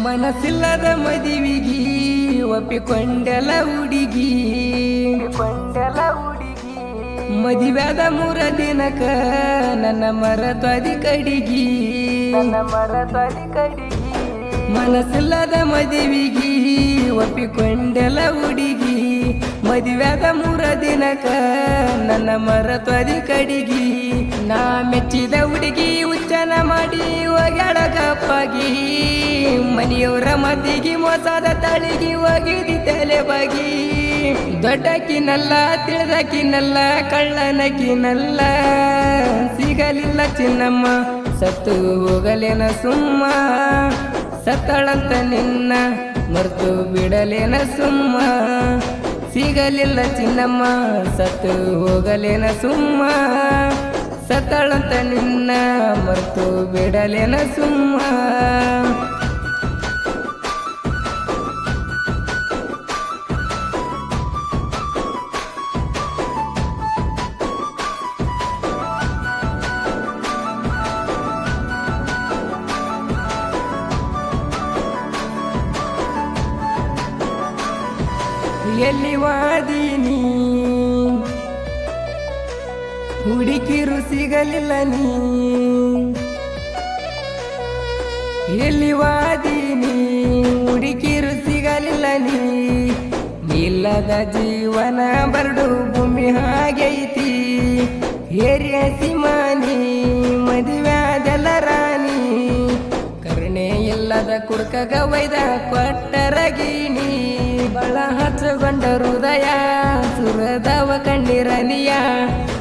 ಮನಸ್ಸಿಲ್ಲದ ಮದುವಿಗಿ ಒಪ್ಪಿಕೊಂಡೆಲ ಹುಡುಗಿ ಮದುವೆದ 3 ದಿನಕ ನನ್ನ ಮರತ್ವಾದಿ ಕಡಿಗಿ ಮನಸ್ಸಿಲ್ಲದ ಮದುವಿಗಿ ಒಪ್ಪಿಕೊಂಡೆಲ ಹುಡುಗಿ ಮದುವೆದ 3 ದಿನಕ ನನ್ನ ಮರತ್ವಾದಿ ಕಡಿಗಿ ನಾ ಮೆಚ್ಚಿದ ಹುಡುಗಿ ಉಚ್ಚನ ಮಾಡಿ ಹೋಗ್ಯಾಳ ಗಪ್ಪಾಗಿ ಮನೆಯವರ ಮದ್ದಿಗೆ ಮೋಸದ ತಳಿಗಿ ಹೋಗಿದಿ ತಲೆ ಬಾಗಿ ದೊಡ್ಡಕಿನಲ್ಲ ತಿಳಿದಕಿನಲ್ಲ ಕಳ್ಳನಕಿನಲ್ಲ ಸಿಗಲಿಲ್ಲ ಚಿನ್ನಮ್ಮ ಸತ್ತು ಹೋಗಲೇನ ಸುಮ್ಮ ಸತ್ತಳಂತ ನಿನ್ನ ಮರ್ತು ಬಿಡಲೇನ ಸುಮ್ಮ ಸಿಗಲಿಲ್ಲ ಚಿನ್ನಮ್ಮ ಸತ್ತು ಹೋಗಲೇನ ಸುಮ್ಮ ಸತ್ತಳಂತ ನಿನ್ನ ಮರ್ತು ಬಿಡಲೇನ ಸುಮ್ಮ ಎಲ್ಲಿ ವಾದೀನಿ ಹುಡುಕಿರು ಸಿಗಲಿಲ್ಲ ನೀ ಎಲ್ಲಿ ವಾದೀನಿ ಹುಡುಕಿರು ಸಿಗಲಿಲ್ಲ ನೀ ಇಲ್ಲದ ಜೀವನ ಬರಡು ಭೂಮಿ ಹಾಗೈತಿ ಹೇರಿಯ ಸಿಮಾನಿ ಮದುವೆದೆಲ್ಲ ರಾಣಿ ಕರುಣೆ ಇಲ್ಲದ ಕುಡ್ಕಗ ವೈದ ಕೊಟ್ಟರ ಗೀಣಿ ಬಳ ಹಚ್ಚಗೊಂಡ ಹೃದಯ ಸುರದವ ಕಣ್ಣಿರನಿಯ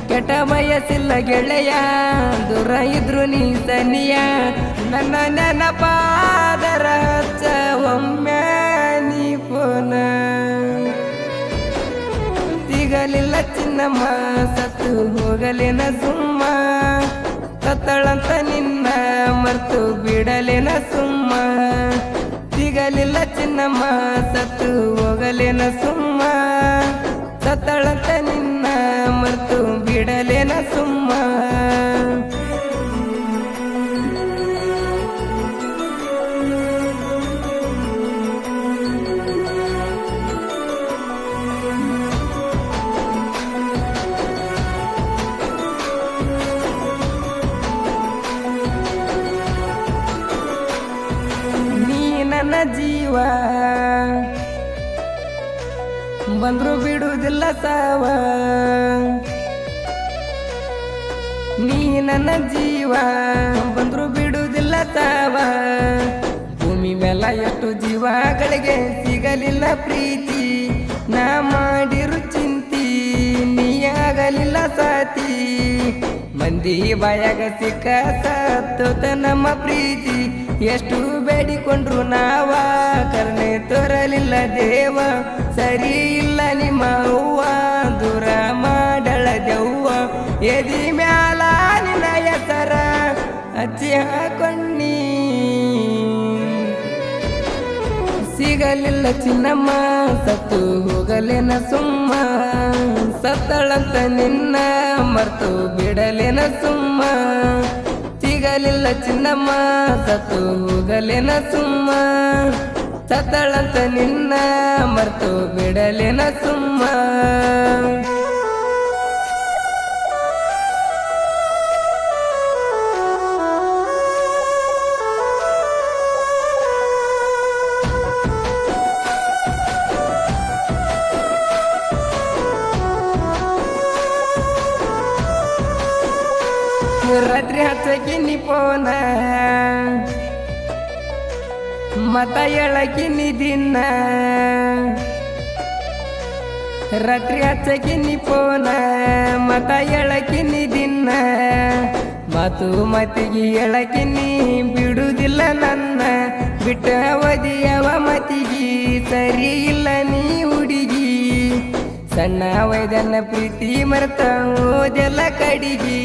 ಕೆಟ್ಟ ಬಯಸಿಲ್ಲ ಗೆಳೆಯ ದೂರ ಇದ್ರು ನೀ ಸನಿಯ ನನ್ನ ನೆನಪಾದರ ಹಚ್ಚ ಒಮ್ಮೆ ನೀ ಪೋನ ಸಿಗಲಿಲ್ಲ ಚಿನ್ನಮ್ಮ ಸತ್ತು ಹೋಗಲೇನ ಸುಮ್ಮ ಸತ್ತಳಂತ ನಿನ್ನ ಮರ್ತು ಬಿಡಲೇನ ಸುಮ್ಮ ಸಿಗಲಿಲ್ಲ ಚಿನ್ನಮ್ಮ ಸತ್ತು ಹೋಗಲೇನ ಸುಮ್ಮ ಸತ್ತಳಂತ ನಿನ್ನ ಮರ್ತು ಬಿಡಲೇನ ಸುಮ್ಮ ನನ್ನ ಜೀವ ಬಂದ್ರು ಬಿಡುವುದಿಲ್ಲ ಸಾವ ನೀ ನನ್ನ ಜೀವ ಬಂದ್ರು ಬಿಡುವುದಿಲ್ಲ ಸಾವ ಭೂಮಿ ಮೇಲ ಎಷ್ಟು ಜೀವಗಳಿಗೆ ಸಿಗಲಿಲ್ಲ ಪ್ರೀತಿ ನಾ ಮಾಡಿರು ಚಿಂತಿ ನೀಯಾಗಲಿಲ್ಲ ಸಾತಿ ಮಂದಿ ಬಾಯಾಗ ಸಿಕ್ಕ ಸತ್ತೋತ ನಮ್ಮ ಪ್ರೀತಿ ಎಷ್ಟು ಬೇಡಿಕೊಂಡ್ರು ನಾವ ಕರ್ಣೆ ತೋರಲಿಲ್ಲ ದೇವ ಸರಿ ಇಲ್ಲ ನಿಮ್ಮ ಹೂವ ದೂರ ಮಾಡಳ ದೆವ್ವ ಎದಿ ಮ್ಯಾಲ ನಿನ್ನ ಹೆಸರ ಹಚ್ಚಿ ಹಾಕೊಂಡಿ ಸಿಗಲಿಲ್ಲ ಚಿನ್ನಮ್ಮ ಸತ್ತು ಹೋಗಲೇನ ಸುಮ್ಮ ಸತ್ತಳಂತ ನಿನ್ನ ಮರ್ತು ಬಿಡಲೇನ ಸುಮ್ಮ ಸಿಗಲಿಲ್ಲ ಚಿನ್ನಮ್ಮ ಸತ್ತು ಹೋಗಲೇನ ಸುಮ್ಮ ಸತ್ತಳಂತ ನಿನ್ನ ಮರ್ತು ಬಿಡಲೇನ ಸುಮ್ಮ ರಾತ್ರಿ ಹಚ್ಚಕಿ ನಿಪೋನ ಮತ ಹೇಳಕಿ ನಿದಿನ ರಾತ್ರಿ ಹಚ್ಚಕಿ ನಿಪೋನ ಮತ ಹೇಳಕಿ ನಿದಿನ ಮಾತು ಮತಿಗೆ ಹೇಳಕಿ ನೀ ಬಿಡುವುದಿಲ್ಲ ನನ್ನ ಬಿಟ್ಟ ಅವಧಿಯವ ಮತಿಗೆ ಸರಿ ಇಲ್ಲ ನೀ ಹುಡುಗಿ ಸಣ್ಣ ವೈದ್ಯನ ಪ್ರೀತಿ ಮರ್ತ ಓದೆಲ್ಲ ಕಡಿಗಿ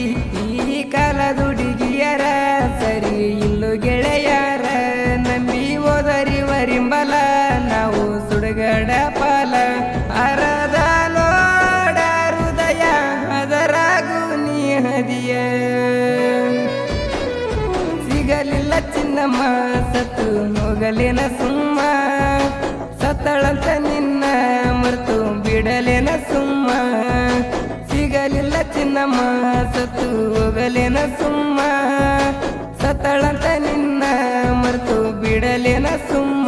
ಈ ಕಾಲದ ಹುಡುಗಿಯರ ಸರಿ ಇಲ್ಲು ಗೆಳೆಯಾರ ನಂಬಿ ಓದರಿ ವರಿಂಬಲ ನಾವು ಸುಡುಗಡ ಪಾಲ ಅರದ ನೋಡ ಹೃದಯ ಅದರಾಗು ನೀ ಹದಿಯ ಸಿಗಲಿಲ್ಲ ಚಿನ್ನಮ್ಮ ಸತ್ತು ಹೋಗಲೇನ ಸುಮ್ಮ ಸತ್ತಳಂತ ನಿನ್ನ ಮರ್ತು ಬಿಡಲೇನ ಸುಮ್ಮ ಸಿಗಲಿಲ್ಲ ಚಿನ್ನಮ್ಮ ಸತ್ತು ಹೋಗಲೇನ ಸುಮ್ಮ ಸತ್ತಳಂತ ನಿನ್ನ ಮರ್ತು ಬಿಡಲೇನ ಸುಮ್ಮ